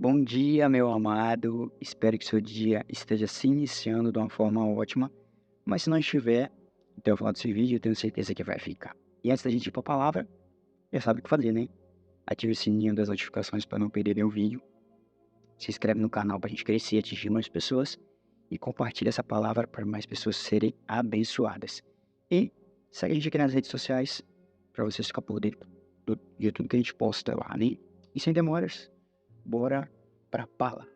Bom dia, meu amado. Espero que seu dia esteja se iniciando de uma forma ótima. Mas se não estiver, até o final desse vídeo, eu tenho certeza que vai ficar. E antes da gente ir para a palavra, já sabe o que fazer, né? Ative o sininho das notificações para não perder nenhum vídeo. Se inscreve no canal para a gente crescer e atingir mais pessoas. E compartilha essa palavra para mais pessoas serem abençoadas. E segue a gente aqui nas redes sociais para vocês ficar por dentro de tudo que a gente posta lá, né? E sem demoras, bora para a palavra.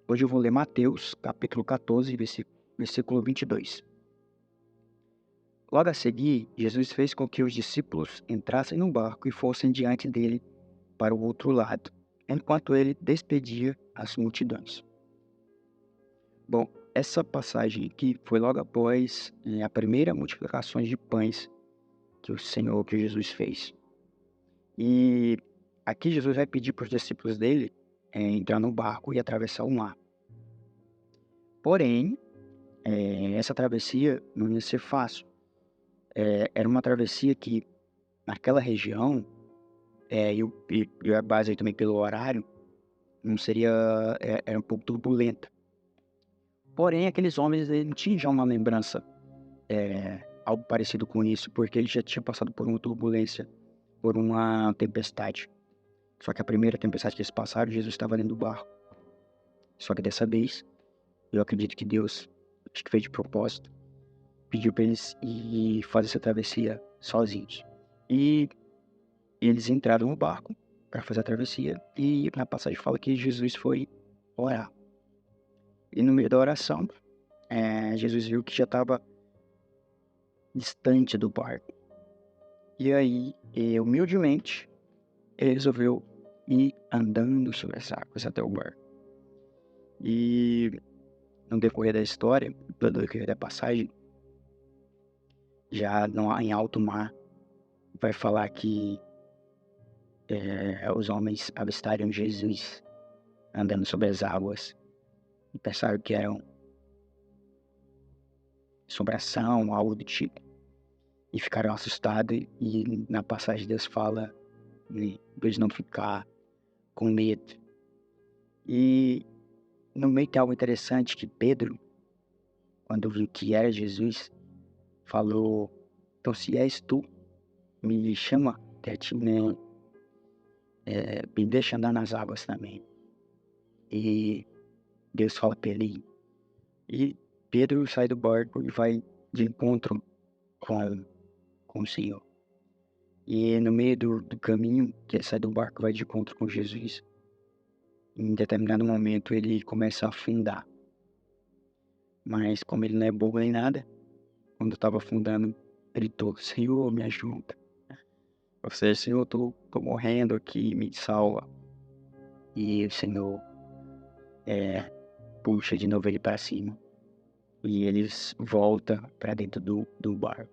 Hoje eu vou ler Mateus, capítulo 14, versículo 22. Logo a seguir, Jesus fez com que os discípulos entrassem no barco e fossem diante dele para o outro lado, enquanto ele despedia as multidões. Bom, essa passagem aqui foi logo após a primeira multiplicação de pães que Jesus fez. E aqui Jesus vai pedir para os discípulos dele entrar no barco e atravessar o mar. Porém, essa travessia não ia ser fácil. Era uma travessia que, naquela região, e a base aí também pelo horário, não seria, era um pouco turbulenta. Porém, aqueles homens não tinham já uma lembrança, algo parecido com isso, porque eles já tinham passado por uma turbulência, por uma tempestade. Só que a primeira tempestade que eles passaram, Jesus estava dentro do barco. Só que dessa vez, eu acredito que Deus, acho que fez de propósito, pediu para eles ir fazer essa travessia sozinhos. E eles entraram no barco para fazer a travessia e na passagem fala que Jesus foi orar. E no meio da oração, Jesus viu que já estava distante do barco. E aí, humildemente, ele resolveu ir andando sobre as águas até o barco. E no decorrer da história, no decorrer da passagem, já em alto mar, vai falar que os homens avistaram Jesus andando sobre as águas e pensaram que eram assombração, algo do tipo. E ficaram assustados e na passagem Deus fala de eles não ficar com medo. E no meio tem algo interessante que Pedro, quando viu que era Jesus, falou: então se és tu, me chama até ti, né? Me deixa andar nas águas também. E Deus fala para ele. E Pedro sai do barco e vai de encontro com o Senhor. E no meio do caminho, que ele sai do barco e vai de encontro com Jesus, em determinado momento ele começa a afundar. Mas como ele não é bobo nem nada, quando estava afundando, gritou: Senhor, me ajuda. Ou seja, Senhor, tô morrendo aqui, me salva. E o Senhor puxa de novo ele para cima. E eles voltam para dentro do barco.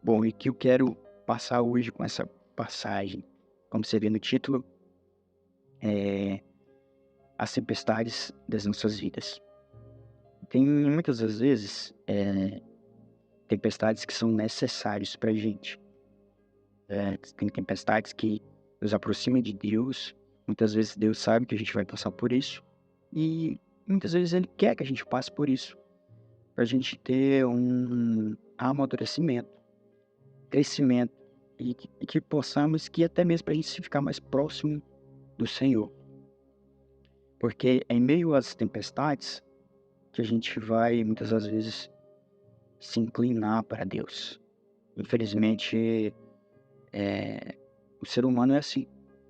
Bom, e que eu quero passar hoje com essa passagem, como você vê no título, as tempestades das nossas vidas. Tem muitas das vezes tempestades que são necessárias para a gente. Tem tempestades que nos aproximam de Deus. Muitas vezes Deus sabe que a gente vai passar por isso. E muitas vezes Ele quer que a gente passe por isso. Para a gente ter um amadurecimento, crescimento. E que possamos, que até mesmo para a gente ficar mais próximo do Senhor. Porque é em meio às tempestades que a gente vai, muitas das vezes, se inclinar para Deus. Infelizmente, o ser humano é assim.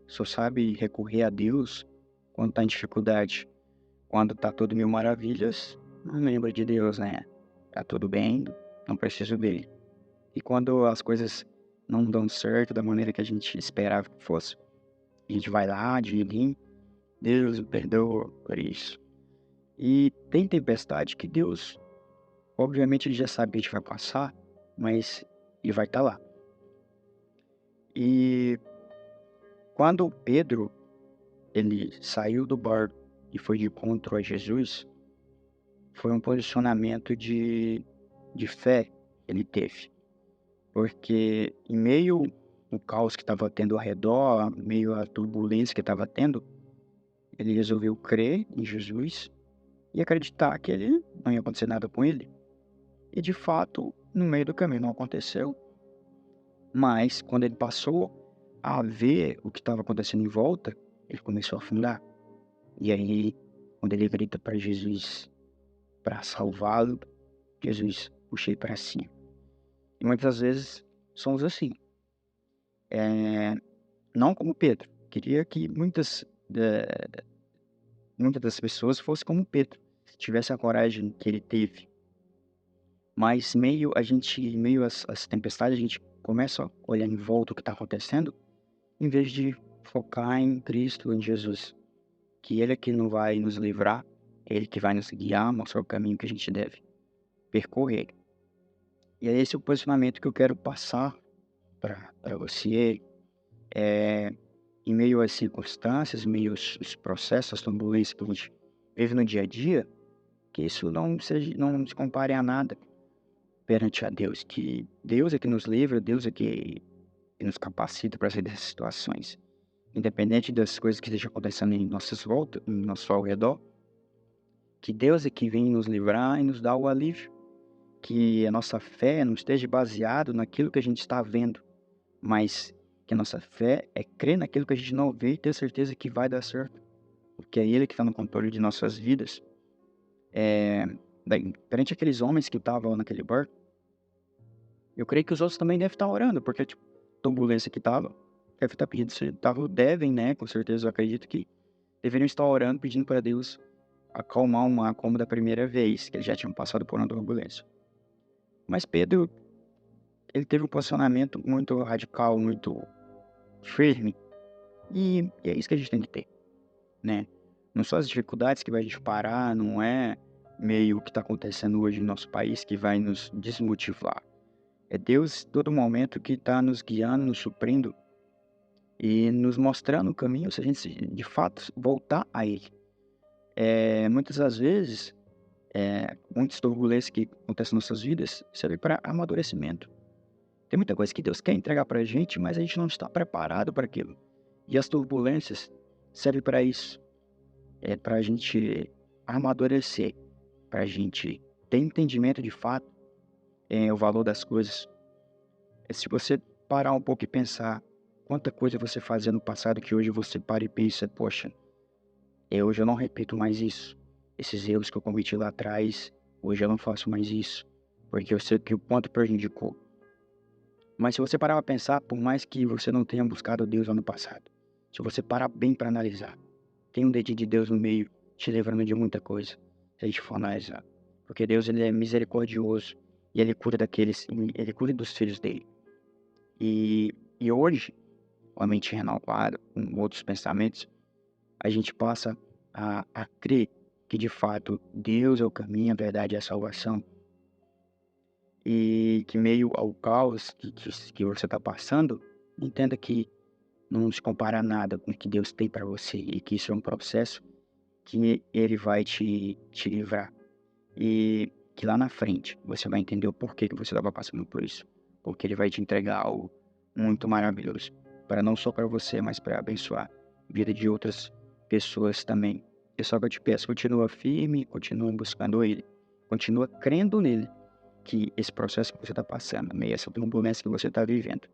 Só sabe recorrer a Deus quando está em dificuldade. Quando está tudo mil maravilhas, não lembra de Deus, né? Tá tudo bem, não preciso dele. E quando as coisas não dão certo da maneira que a gente esperava que fosse, a gente vai lá, divina, Deus me perdoa por isso. E tem tempestade que Deus, obviamente, ele já sabe que a gente vai passar, mas ele vai estar lá. E quando Pedro ele saiu do barco e foi de encontro a Jesus, foi um posicionamento de fé que ele teve. Porque em meio ao caos que estava tendo ao redor, em meio à turbulência que estava tendo, ele resolveu crer em Jesus e acreditar que ele não ia acontecer nada com ele. E de fato, no meio do caminho não aconteceu, mas quando ele passou a ver o que estava acontecendo em volta, ele começou a afundar. E aí, quando ele grita para Jesus para salvá-lo, Jesus puxa ele para cima. E muitas vezes somos assim. Não como Pedro. Queria que muitas das pessoas fossem como Pedro, tivesse a coragem que ele teve. Mas meio às tempestades, a gente começa a olhar em volta o que está acontecendo, em vez de focar em Cristo, em Jesus. Que Ele é que não vai nos livrar, é Ele que vai nos guiar, mostrar o caminho que a gente deve percorrer. E é esse o posicionamento que eu quero passar para você, em meio às circunstâncias, em meio aos processos, às turbulências que a gente vive no dia a dia, que isso não se compare a nada perante a Deus, que Deus é que nos livra, Deus é que nos capacita para sair dessas situações. Independente das coisas que estejam acontecendo em nossas voltas, em nosso ao redor, que Deus é que vem nos livrar e nos dar o alívio. Que a nossa fé não esteja baseada naquilo que a gente está vendo, mas que a nossa fé é crer naquilo que a gente não vê e ter certeza que vai dar certo, porque é Ele que está no controle de nossas vidas. Perante aqueles homens que estavam naquele barco, eu creio que os outros também devem estar orando, porque tipo, a turbulência que estava, deve estar pedindo, devem, né? Com certeza, eu acredito que deveriam estar orando, pedindo para Deus acalmar o mar como da primeira vez, que eles já tinham passado por uma turbulência. Mas Pedro, ele teve um posicionamento muito radical, muito firme, e é isso que a gente tem que ter, né? Não são as dificuldades que vai a gente parar, não é meio o que está acontecendo hoje no nosso país que vai nos desmotivar. É Deus, todo momento, que está nos guiando, nos suprindo e nos mostrando o caminho, se a gente de fato voltar a Ele. Muitas das vezes, muitas turbulências que acontecem nas nossas vidas servem para amadurecimento. Tem muita coisa que Deus quer entregar para a gente, mas a gente não está preparado para aquilo. E as turbulências servem para isso. É para a gente amadurecer, para a gente ter entendimento de fato, o valor das coisas. Se você parar um pouco e pensar quanta coisa você fazia no passado que hoje você para e pensa, poxa, hoje eu não repito mais isso. Esses erros que eu cometi lá atrás, hoje eu não faço mais isso, porque eu sei que o quanto prejudicou. Mas se você parar para pensar, por mais que você não tenha buscado Deus lá no passado, se você parar bem para analisar, tem um dedinho de Deus no meio, te livrando de muita coisa, se a gente for analisar. Porque Deus, ele é misericordioso e ele cuida dos filhos dele. E hoje, com a mente renovada, com outros pensamentos, a gente passa a crer que de fato Deus é o caminho, a verdade e a salvação. E que meio ao caos que você está passando, entenda que não se compara a nada com o que Deus tem para você e que isso é um processo que Ele vai te livrar. E que lá na frente você vai entender o porquê que você estava passando por isso. Porque Ele vai te entregar algo muito maravilhoso. Para não só para você, mas para abençoar a vida de outras pessoas também. E só que eu te peço, continua firme, continua buscando Ele. Continua crendo nele, que esse processo que você está passando, meio essa turbulência que você está vivendo,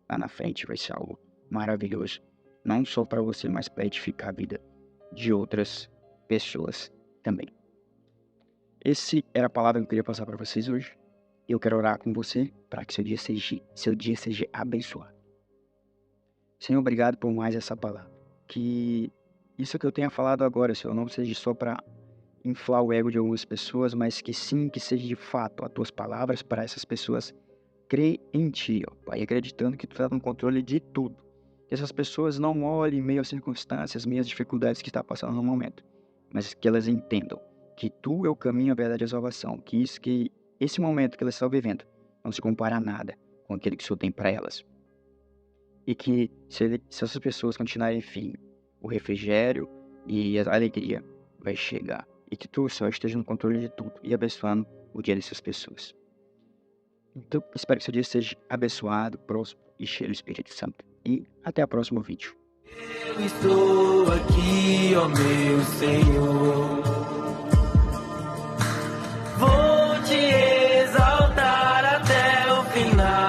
lá na frente vai ser algo maravilhoso. Não só para você, mas para edificar a vida de outras pessoas também. Esse era a palavra que eu queria passar para vocês hoje. Eu quero orar com você para que seu dia seja abençoado. Senhor, obrigado por mais essa palavra. Que isso que eu tenha falado agora, Senhor, não seja só para inflar o ego de algumas pessoas, mas que sim, que seja de fato as tuas palavras para essas pessoas crer em ti, ó Pai, acreditando que tu está no controle de tudo. Que essas pessoas não olhem meio às circunstâncias, meio às dificuldades que está passando no momento, mas que elas entendam que tu é o caminho, a verdade e a salvação, que esse momento que elas estão vivendo não se compara a nada com aquele que o Senhor tem para elas. E que se essas pessoas continuarem firmes, o refrigério e a alegria vai chegar. E que tu, Senhor, esteja no controle de tudo e abençoando o dia dessas pessoas. Então, espero que seu dia seja abençoado, próspero e cheio do Espírito Santo. E até o próximo vídeo. Eu estou aqui ti, ó meu Senhor. Vou te exaltar até o final.